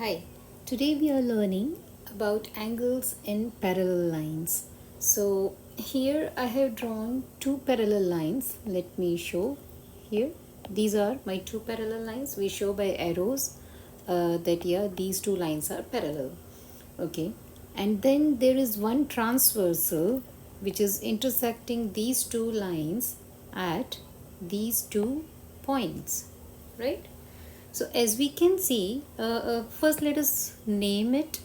Hi, today we are learning about angles in parallel lines. So here I have drawn two parallel lines. Let me show here. These are my two parallel lines. We show by arrows that these two lines are parallel. Okay, and then there is one transversal which is intersecting these two lines at these two points, right? So as we can see, first let us name it.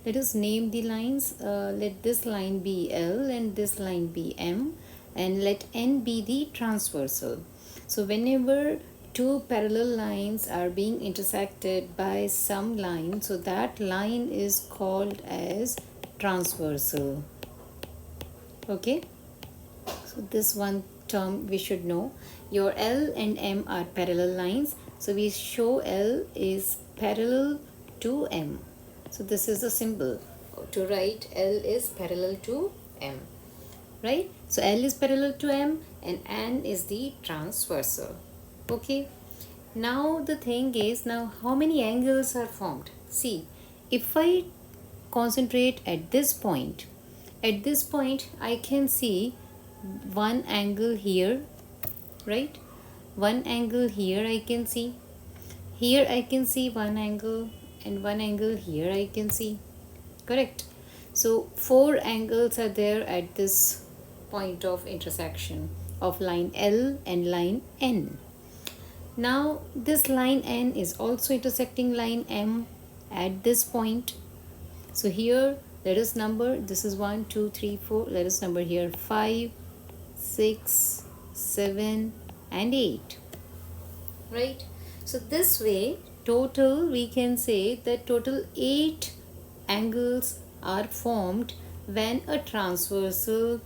Let us name the lines. Let this line be L and this line be M, and let N be the transversal. So whenever two parallel lines are being intersected by some line, so that line is called as transversal. Okay, so this one term we should know. Your L and M are parallel lines. So we show L is parallel to M. So this is the symbol to write L is parallel to M. Right? So L is parallel to M and N is the transversal. Okay. Now the thing is, now how many angles are formed? See, if I concentrate at this point I can see one angle here, right? One angle here I can see. Here I can see one angle and one angle here I can see. Correct. So four angles are there at this point of intersection of line L and line N. Now this line N is also intersecting line M at this point. So here let us number, this is 1, 2, 3, 4. Let us number here 5, 6, 7 and 8. Right? So this way total we can say that total 8 angles are formed when a transversal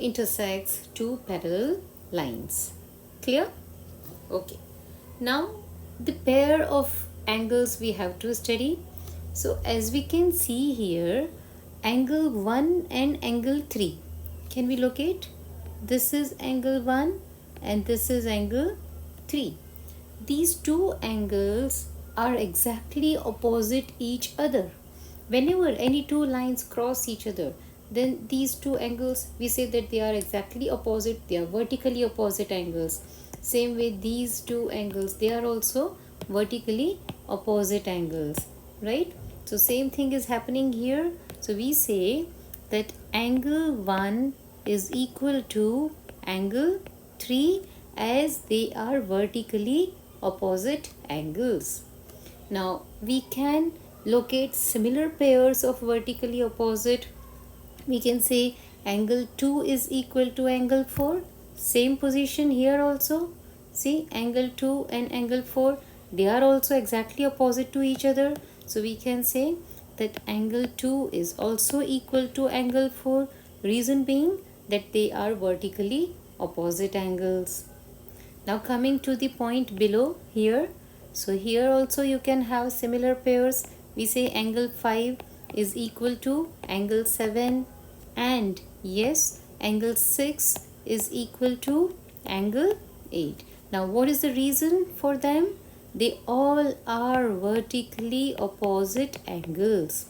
intersects two parallel lines. Clear? Okay. Now the pair of angles we have to study. So as we can see here, angle 1 and angle 3. Can we locate? This is angle 1 and this is angle 3. These two angles are exactly opposite each other. Whenever any two lines cross each other, then these two angles, we say that they are exactly opposite, they are vertically opposite angles. Same way these two angles, they are also vertically opposite angles, right? So same thing is happening here. So we say that angle 1 is equal to angle 3 as they are vertically opposite angles. Now we can locate similar pairs of vertically opposite. We can say angle 2 is equal to angle 4. Same position here also. See, angle 2 and angle 4, they are also exactly opposite to each other. So we can say that angle 2 is also equal to angle 4. Reason being that they are vertically opposite angles. Now coming to the point below here. So here also you can have similar pairs. We say angle 5 is equal to angle 7 and yes, angle 6 is equal to angle 8. Now what is the reason for them? They all are vertically opposite angles.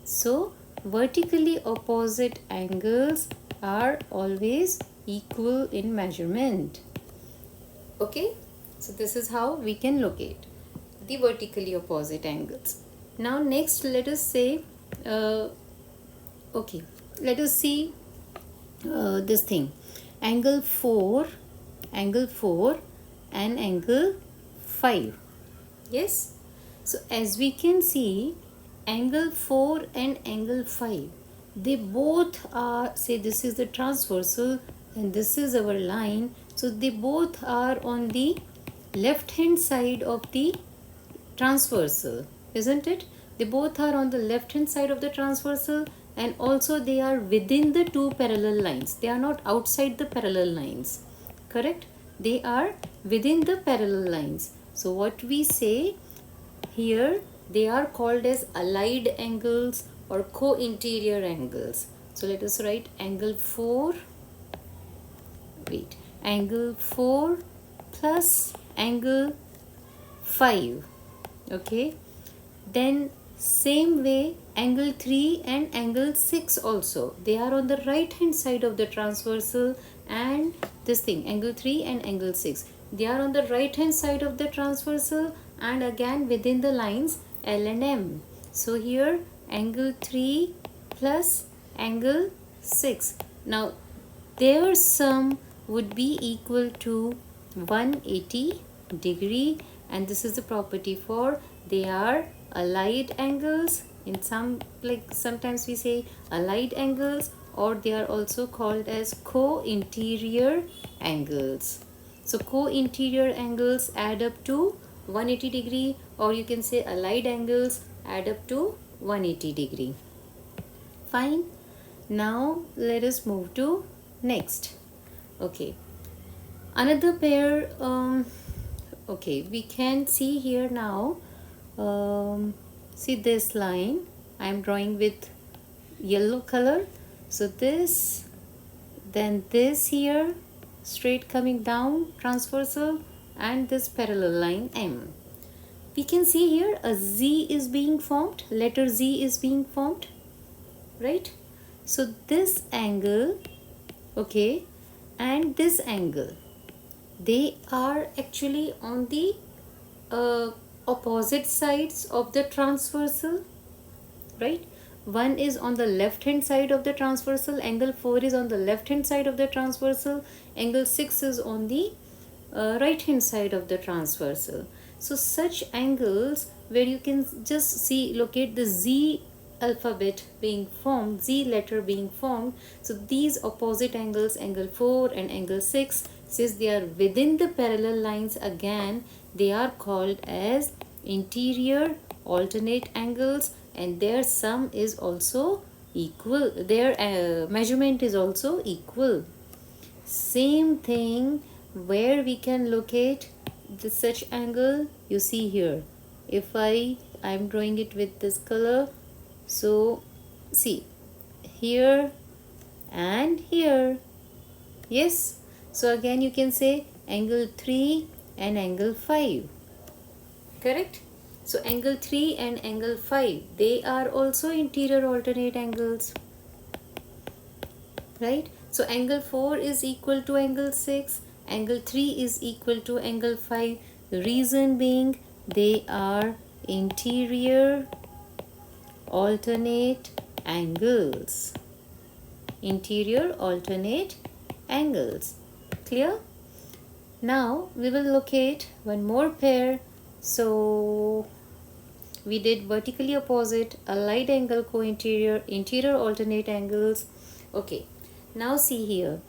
So vertically opposite angles are always equal in measurement. Okay, so this is how we can locate the vertically opposite angles. Now next let us say okay, let us see this thing, angle 4 and angle 5. Yes, so as we can see, angle 4 and angle 5, they both are, say this is the transversal and this is our line, so they both are on the left hand side of the transversal, isn't it? They both are on the left hand side of the transversal and also they are within the two parallel lines. They are not outside the parallel lines, correct? They are within the parallel lines. So what we say here, they are called as allied angles or co-interior angles. So let us write angle 4, angle 4 plus angle 5. Okay, Then same way angle 3 and angle 6 also, they are on the right hand side of the transversal, and this thing angle 3 and angle 6, they are on the right hand side of the transversal and again within the lines L and M. So here angle 3 plus angle 6. Now their sum would be equal to 180 degree, and this is the property for they are allied angles. In some, like sometimes we say allied angles, or they are also called as co-interior angles. So co-interior angles add up to 180 degree, or you can say allied angles add up to 180 degree. Fine. Now let us move to next. Okay, another pair. Okay, we can see here now. See this line I am drawing with yellow color. So this, then this here, straight coming down transversal, and this parallel line M. We can see here a Z is being formed, letter Z is being formed, right? So this angle, okay, and this angle, they are actually on the opposite sides of the transversal, right? One is on the left hand side of the transversal, angle 4 is on the left hand side of the transversal, angle 6 is on the right hand side of the transversal. So such angles where you can just see, locate the Z alphabet being formed, Z letter being formed. So these opposite angles, angle 4 and angle 6, since they are within the parallel lines, again they are called as interior alternate angles, and their sum is also equal, their measurement is also equal. Same thing where we can locate the such angle, you see here, if I'm drawing it with this color, so see here and here, yes. So again you can say angle 3 and angle 5, correct? So angle 3 and angle 5, they are also interior alternate angles, right? So angle 4 is equal to angle 6, angle 3 is equal to angle 5. The reason being they are interior alternate angles. Interior alternate angles. Clear? Now we will locate one more pair. So we did vertically opposite, allied angle, co-interior, interior alternate angles. Okay, now see here,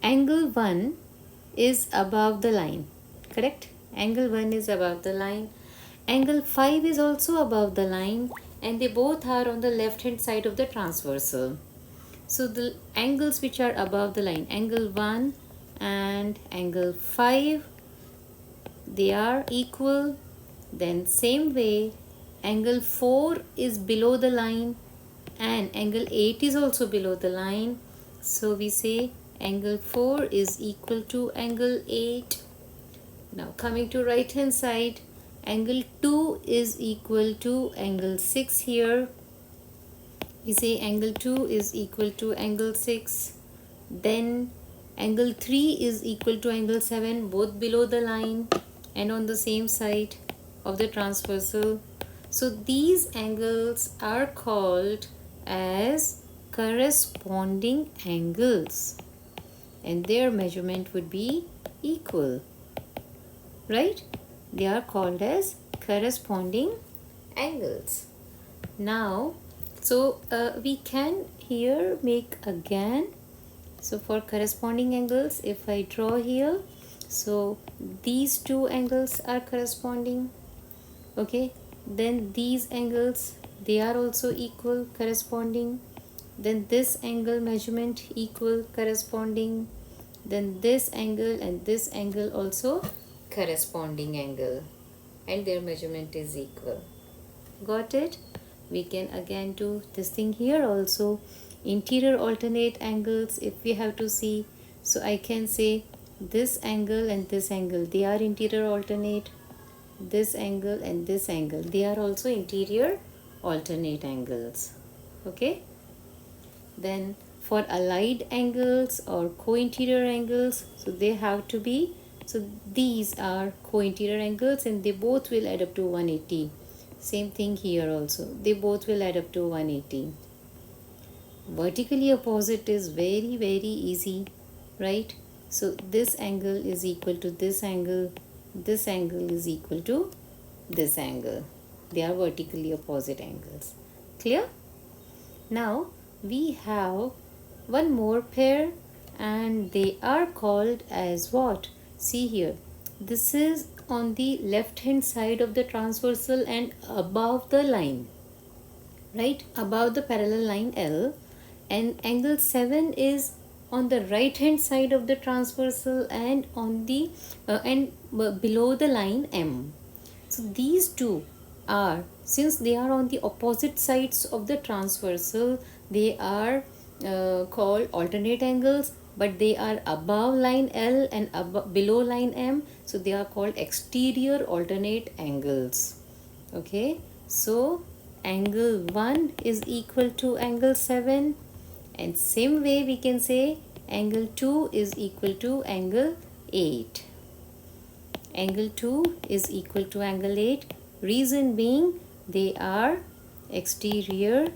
angle 1 is above the line, correct? Angle 1 is above the line, angle 5 is also above the line, and they both are on the left hand side of the transversal. So the angles which are above the line, angle 1 and angle 5, they are equal. Then same way angle 4 is below the line and angle 8 is also below the line. So we say angle 4 is equal to angle 8. Now coming to right hand side, angle 2 is equal to angle 6 here. We say angle 2 is equal to angle 6. Then angle 3 is equal to angle 7, both below the line and on the same side of the transversal. So these angles are called as corresponding angles, and their measurement would be equal, right? They are called as corresponding angles. Now so we can here make again, so for corresponding angles, if I draw here, so these two angles are corresponding, okay? Then these angles, they are also equal, corresponding. Then this angle measurement equal, corresponding. Then this angle and this angle also corresponding angle, and their measurement is equal. Got it? We can again do this thing here also, interior alternate angles. If we have to see, so I can say this angle and this angle, they are interior alternate. this angle and this angle, they are also interior alternate angles. Okay, then for allied angles or co-interior angles, so they have to be, so these are co-interior angles and they both will add up to 180. Same thing here also, they both will add up to 180. Vertically opposite is very easy, right? So this angle is equal to this angle is equal to this angle. They are vertically opposite angles. Clear? Now we have one more pair and they are called as what? See here, this is on the left hand side of the transversal and above the line, right, above the parallel line L, and angle 7 is on the right hand side of the transversal and on the below the line M. So these two are, since they are on the opposite sides of the transversal, they are called alternate angles, but they are above line L and below line M, so they are called exterior alternate angles. Okay, so angle 1 is equal to angle 7, and same way we can say angle 2 is equal to angle 8. Angle 2 is equal to angle 8, reason being they are exterior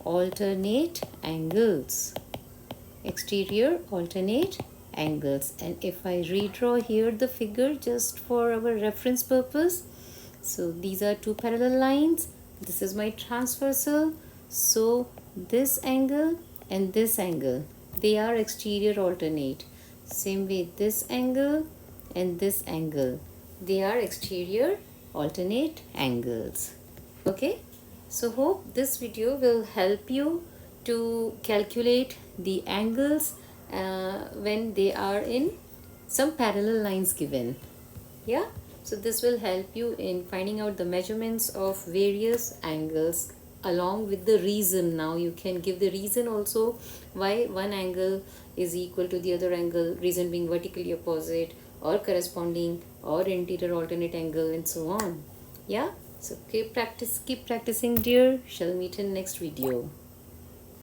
alternate angles. Exterior alternate angles. And if I redraw here the figure just for our reference purpose, so these are two parallel lines, this is my transversal, so this angle and this angle, they are exterior alternate. Same way this angle and this angle, they are exterior alternate angles. Okay, so hope this video will help you to calculate the angles when they are in some parallel lines given. Yeah, so this will help you in finding out the measurements of various angles along with the reason. Now you can give the reason also why one angle is equal to the other angle, reason being vertically opposite or corresponding or interior alternate angle and so on. Yeah, so keep practicing dear. Shall meet in next video.